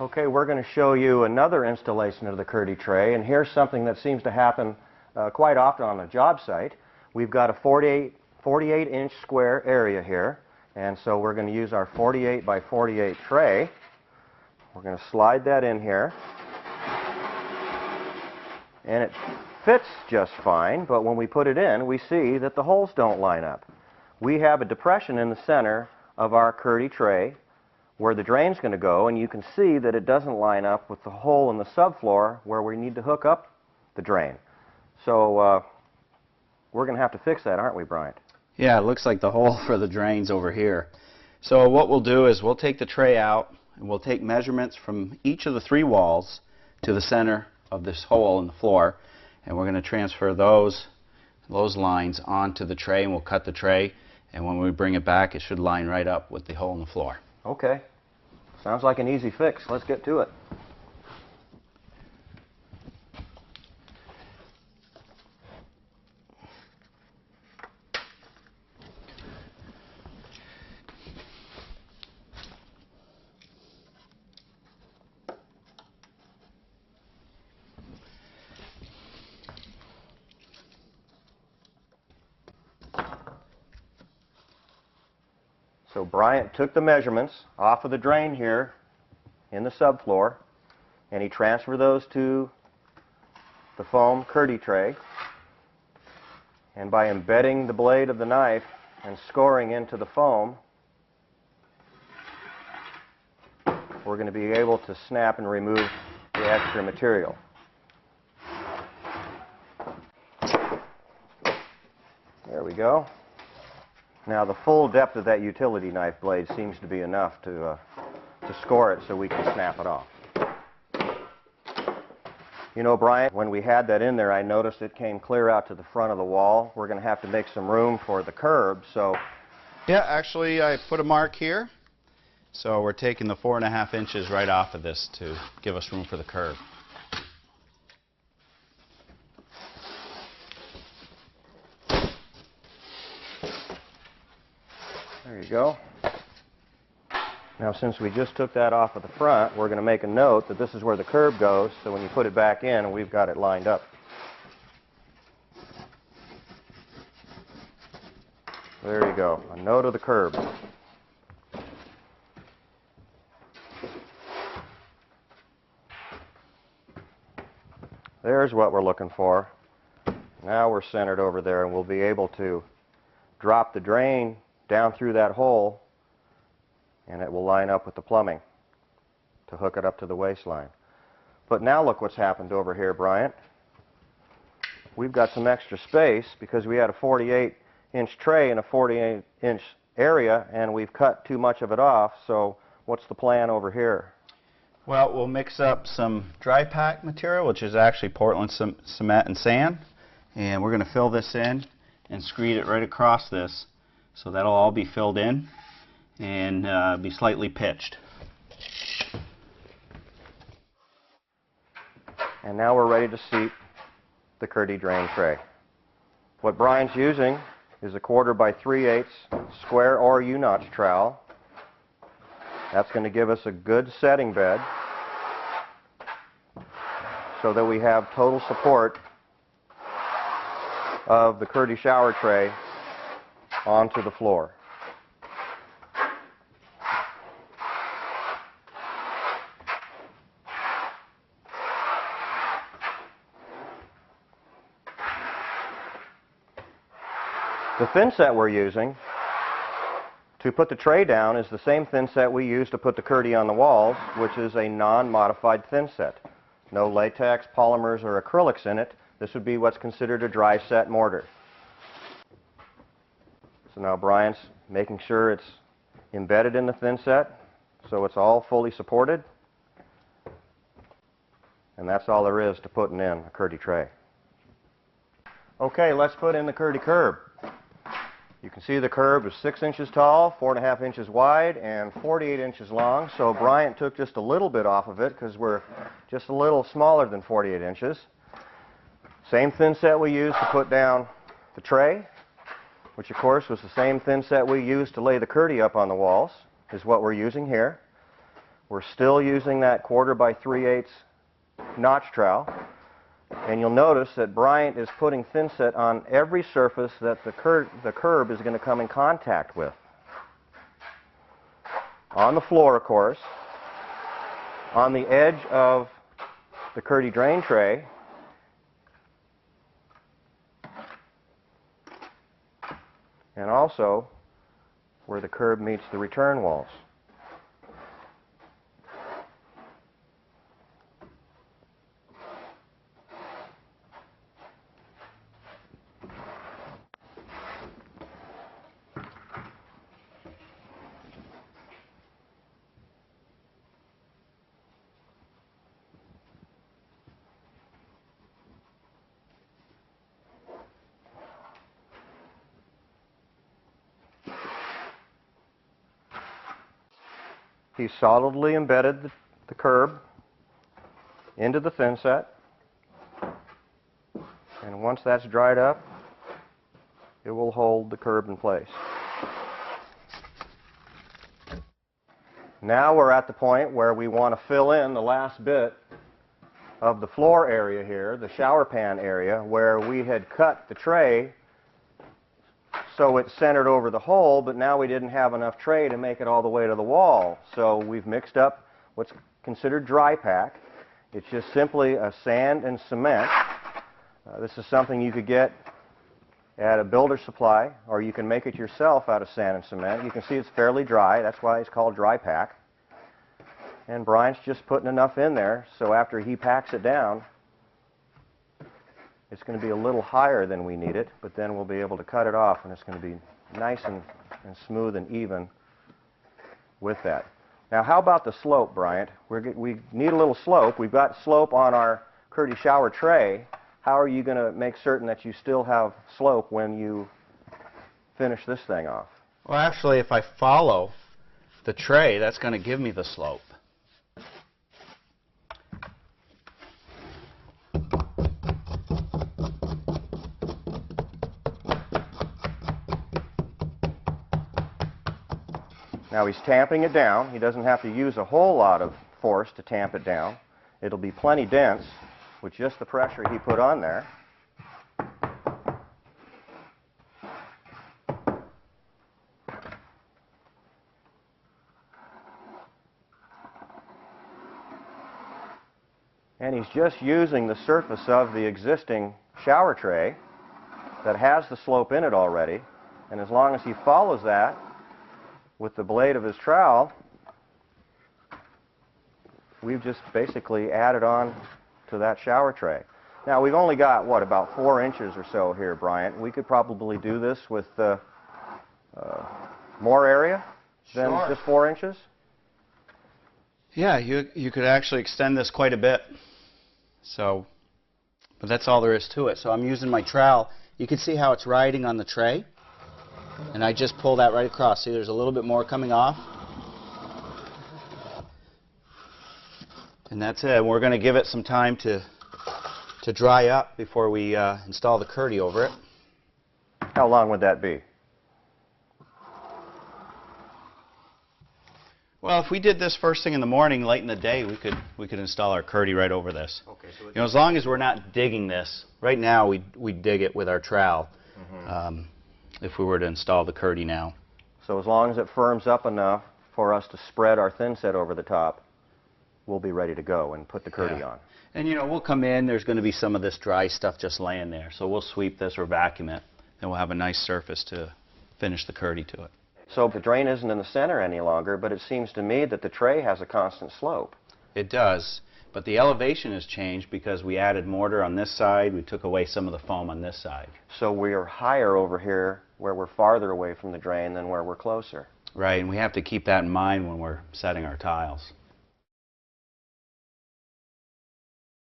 Okay, we're going to show you another installation of the Kerdi tray, and here's something that seems to happen quite often on a job site. We've got a 48-inch square area here, and so we're going to use our 48 by 48 tray. We're going to slide that in here, and it fits just fine, but when we put it in, we see that the holes don't line up. We have a depression in the center of our Kerdi tray where the drain's going to go, and you can see that it doesn't line up with the hole in the subfloor where we need to hook up the drain. So we're going to have to fix that, aren't we, Bryant? Yeah, it looks like the hole for the drain's over here. So what we'll do is we'll take the tray out and we'll take measurements from each of the 3 walls to the center of this hole in the floor, and we're going to transfer those lines onto the tray, and we'll cut the tray, and when we bring it back it should line right up with the hole in the floor. Okay. Sounds like an easy fix. Let's get to it. So Bryant took the measurements off of the drain here in the subfloor, and he transferred those to the foam Kerdi tray. And by embedding the blade of the knife and scoring into the foam, we're going to be able to snap and remove the extra material. There we go. Now the full depth of that utility knife blade seems to be enough to score it so we can snap it off. You know, Bryant, when we had that in there, I noticed it came clear out to the front of the wall. We're going to have to make some room for the curb, so... Yeah, actually I put a mark here. So we're taking the 4.5 inches right off of this to give us room for the curb. There you go. Now, since we just took that off of the front, we're going to make a note that this is where the curb goes, so when you put it back in, we've got it lined up. There you go, a note of the curb. There's what we're looking for. Now we're centered over there, and we'll be able to drop the drain down through that hole, and it will line up with the plumbing to hook it up to the waistline. But now look what's happened over here, Bryant. We've got some extra space because we had a 48-inch tray in a 48-inch area, and we've cut too much of it off. So what's the plan over here? Well, we'll mix up some dry pack material, which is actually Portland cement and sand, and we're going to fill this in and screed it right across this. So that'll all be filled in and be slightly pitched. And now we're ready to seat the Kerdi drain tray. What Brian's using is a 1/4 by 3/8 square or U-notch trowel. That's going to give us a good setting bed so that we have total support of the Kerdi shower tray onto the floor. The thin set we're using to put the tray down is the same thin set we use to put the Kerdi on the walls, which is a non-modified thin set. No latex, polymers, or acrylics in it. This would be what's considered a dry set mortar. So now Brian's making sure it's embedded in the thin set, so it's all fully supported. And that's all there is to putting in a Kerdi tray. Okay, let's put in the Kerdi curb. You can see the curb is 6 inches tall, 4.5 inches wide, and 48 inches long. So Bryant took just a little bit off of it because we're just a little smaller than 48 inches. Same thin set we used to put down the tray, which of course was the same thin set we used to lay the Kerdi up on the walls, is what we're using here. We're still using that 1/4 by 3/8 notch trowel. And you'll notice that Bryant is putting thinset on every surface that the curb is going to come in contact with. On the floor, of course, on the edge of the Kerdi drain tray, and also where the curb meets the return walls. He solidly embedded the curb into the thinset, and once that's dried up, it will hold the curb in place. Now we're at the point where we want to fill in the last bit of the floor area here, the shower pan area, where we had cut the tray so it's centered over the hole, but now we didn't have enough tray to make it all the way to the wall. So we've mixed up what's considered dry pack. It's just simply a sand and cement. This is something you could get at a builder's supply, or you can make it yourself out of sand and cement. You can see it's fairly dry. That's why it's called dry pack. And Brian's just putting enough in there so after he packs it down, it's going to be a little higher than we need it, but then we'll be able to cut it off, and it's going to be nice and smooth and even with that. Now, how about the slope, Bryant? We need a little slope. We've got slope on our Kerdi shower tray. How are you going to make certain that you still have slope when you finish this thing off? Well, actually, if I follow the tray, that's going to give me the slope. Now he's tamping it down. He doesn't have to use a whole lot of force to tamp it down. It'll be plenty dense with just the pressure he put on there. And he's just using the surface of the existing shower tray that has the slope in it already. And as long as he follows that with the blade of his trowel, we've just basically added on to that shower tray. Now we've only got, what, about 4 inches or so here, Bryant. We could probably do this with more area than just 4 inches. Yeah, you could actually extend this quite a bit. So, but that's all there is to it. So I'm using my trowel. You can see how it's riding on the tray. And I just pull that right across. See, there's a little bit more coming off. And that's it. We're going to give it some time to dry up before we install the Kerdi over it. How long would that be? Well, if we did this first thing in the morning, late in the day, we could install our Kerdi right over this. Okay. So as long as we're not digging this, right now we dig it with our trowel. Mm-hmm. If we were to install the Kerdi now. So as long as it firms up enough for us to spread our thinset over the top, we'll be ready to go and put the Kerdi on. And you know, we'll come in, there's going to be some of this dry stuff just laying there. So we'll sweep this or vacuum it, and we'll have a nice surface to finish the Kerdi to it. So the drain isn't in the center any longer, but it seems to me that the tray has a constant slope. It does, but the elevation has changed because we added mortar on this side, we took away some of the foam on this side. So we are higher over here where we're farther away from the drain than where we're closer. Right, and we have to keep that in mind when we're setting our tiles.